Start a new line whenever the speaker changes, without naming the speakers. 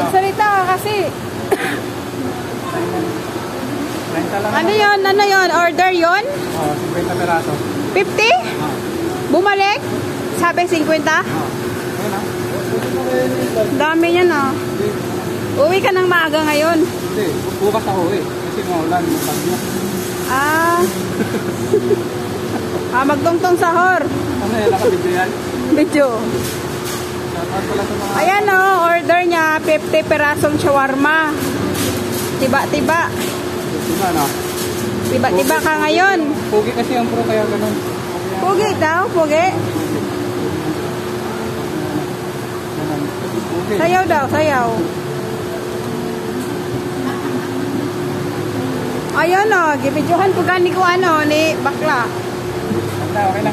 Salita ka kasi. Ano yun? Ano yun? Order yun?
Oo, 50 peraso.
50? Bumalik? Sabi 50?
Ayun na.
Dami niya na. Uwi ka ng maaga ngayon.
Hindi, bukas ako kasi maulan yung bagyo.
Magtungtong sahor.
Ano yan, nakabidyo yan?
Video.
Shoutout pala sa mga...
Ayan o, order niya 50 perasong shawarma. Tiba-tiba.
Diba, no?
Tiba-tiba ka ngayon.
Pugi kasi ang pro kaya ganun.
Pugi daw, pugi. Sayaw daw, sayaw. Ayun o, gibidyohan ko gani ko ano ni bakla.
Okay na.